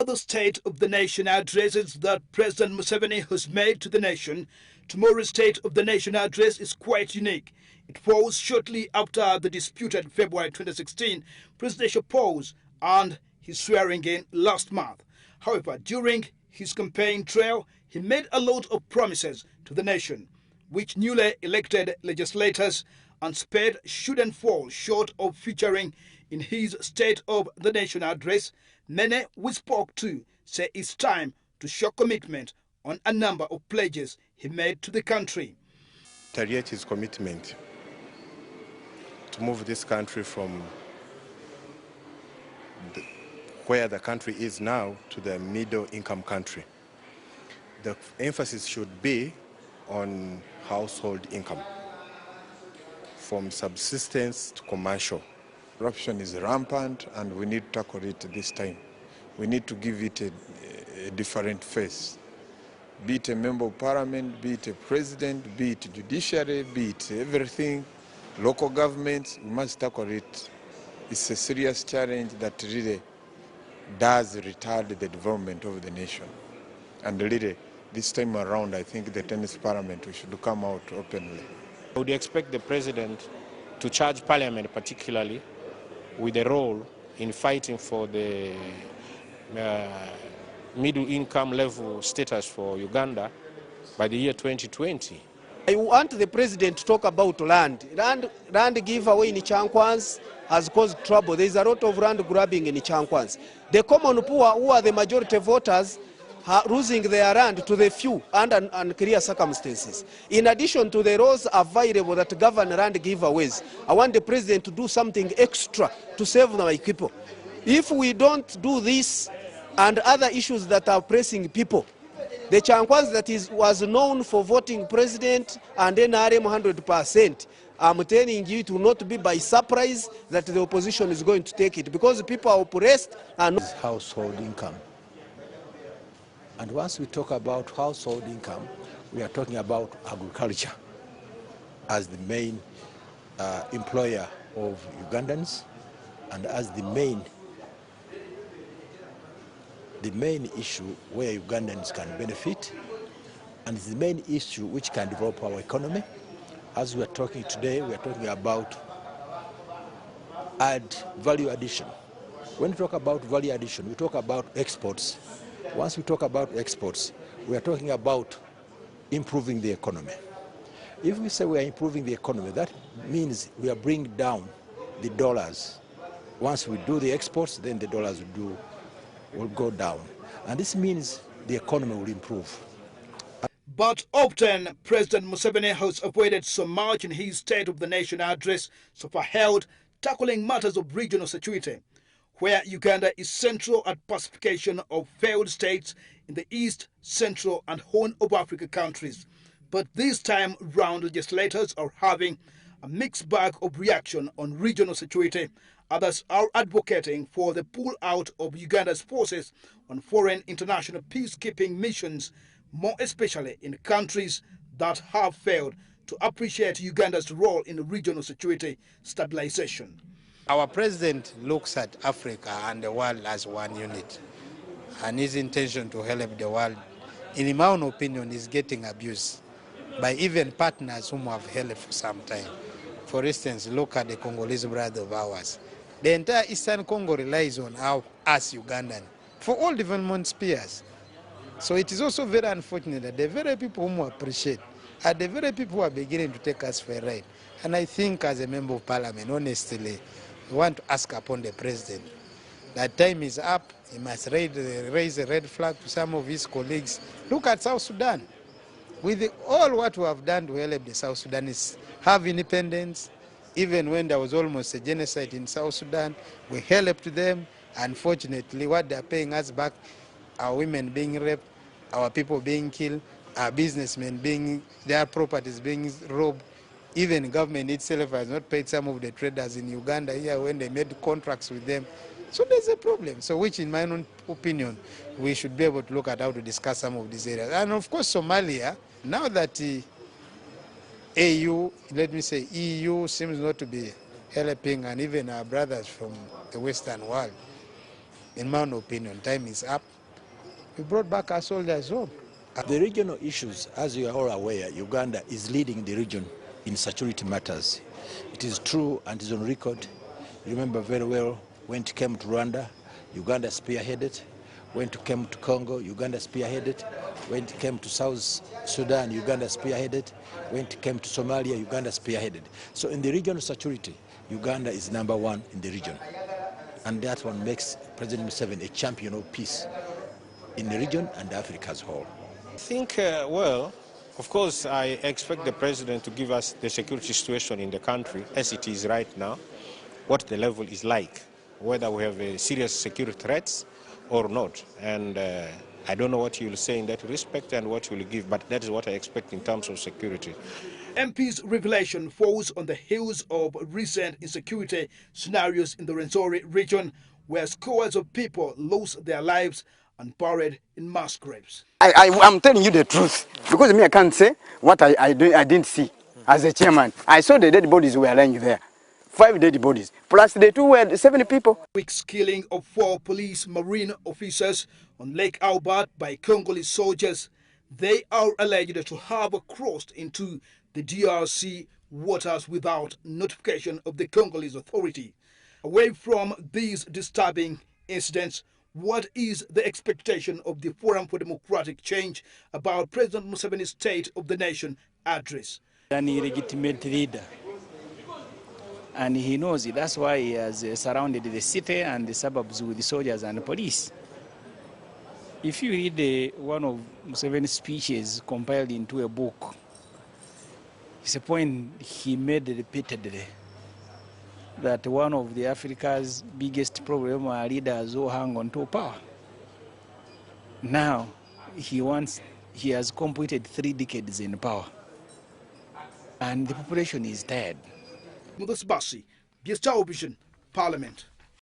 other State of the Nation addresses that President Museveni has made to the nation, tomorrow's State of the Nation address is quite unique. It falls shortly after the disputed February 2016 presidential pause and his swearing-in last month. However, during his campaign trail, he made a lot of promises to the nation, which newly elected legislators and spared shouldn't fall short of featuring in his State of the Nation address. Many we spoke to say it's time to show commitment on a number of pledges he made to the country. Reiterate his commitment to move this country from where the country is now to the middle-income country. The emphasis should be on household income, from subsistence to commercial. Corruption is rampant and we need to tackle it this time. We need to give it a different face. Be it a member of parliament, be it a president, be it judiciary, be it everything, local governments, we must tackle it. It's a serious challenge that really does retard the development of the nation. And really, this time around, I think the 10th Parliament, we should come out openly. I would expect the President to charge Parliament particularly with a role in fighting for the middle income level status for Uganda by the year 2020. I want the President to talk about land. Land giveaway in Chankwans has caused trouble. There is a lot of land grabbing in Chankwans. The common poor, who are the majority voters, are losing their land to the few under unclear circumstances. In addition to the laws available that govern land giveaways, I want the President to do something extra to save my people. If we don't do this and other issues that are pressing people, the Chankwans that was known for voting president and NRM 100%, I'm telling you, it will not be by surprise that the opposition is going to take it, because people are oppressed and household income. And once we talk about household income, we are talking about agriculture as the main employer of Ugandans and as the main issue where Ugandans can benefit, and it's the main issue which can develop our economy. As we are talking today, we are talking about value addition. When we talk about value addition, we talk about exports. Once we talk about exports, we are talking about improving the economy. If we say we are improving the economy, that means we are bringing down the dollars. Once we do the exports, then the dollars will go down. And this means the economy will improve. But often, President Museveni has avoided so much in his State of the Nation address so far held, tackling matters of regional security, where Uganda is central at pacification of failed states in the East, Central and Horn of Africa countries. But this time round, legislators are having a mixed bag of reaction on regional security. Others are advocating for the pull-out of Uganda's forces on foreign international peacekeeping missions, more especially in countries that have failed to appreciate Uganda's role in regional security stabilization. Our president looks at Africa and the world as one unit, and his intention to help the world, in my own opinion, is getting abused by even partners whom have helped for some time. For instance, look at the Congolese brother of ours. The entire Eastern Congo relies on us Ugandan for all development spheres. So it is also very unfortunate that the very people whom we appreciate are the very people who are beginning to take us for a ride. And I think as a member of parliament, honestly, we want to ask upon the president that time is up. He must raise a red flag to some of his colleagues. Look at South Sudan. With all what we have done to help the South Sudanese have independence, even when there was almost a genocide in South Sudan, we helped them. Unfortunately, what they are paying us back, our women being raped, our people being killed, our businessmen their properties being robbed. Even government itself has not paid some of the traders in Uganda here when they made contracts with them. So there's a problem. So which, in my own opinion, we should be able to look at how to discuss some of these areas. And of course, Somalia, now that EU seems not to be helping, and even our brothers from the Western world, in my own opinion, time is up. We brought back our soldiers home. The regional issues, as you are all aware, Uganda is leading the region in security matters. It is true and is on record. You remember very well when it came to Rwanda, Uganda spearheaded. When it came to Congo, Uganda spearheaded. When it came to South Sudan, Uganda spearheaded. When it came to Somalia, Uganda spearheaded. So in the regional security, Uganda is #1 in the region. And that one makes President Museveni a champion of peace in the region and Africa as a whole. I think, well, of course, I expect the president to give us the security situation in the country as it is right now, what the level is like, whether we have serious security threats or not. And I don't know what you will say in that respect and what you will give, but that is what I expect in terms of security. MP's revelation falls on the heels of recent insecurity scenarios in the Rwenzori region, where scores of people lost their lives and buried in mass graves. I'm telling you the truth, because me I can't say what I didn't see as a chairman. I saw the dead bodies were lying there. 5 dead bodies, plus the 2 were 7 people. Week's killing of 4 police marine officers on Lake Albert by Congolese soldiers. They are alleged to have crossed into the DRC waters without notification of the Congolese authority. Away from these disturbing incidents, what is the expectation of the Forum for Democratic Change about President Museveni's State of the Nation address? An illegitimate leader, and he knows it. That's why he has surrounded the city and the suburbs with the soldiers and the police. If you read one of Museveni's speeches compiled into a book, it's a point he made repeatedly, that one of the Africa's biggest problems are leaders who hang on to power. Now, he has completed 3 decades in power, and the population is tired. Sibasi, Television, Parliament.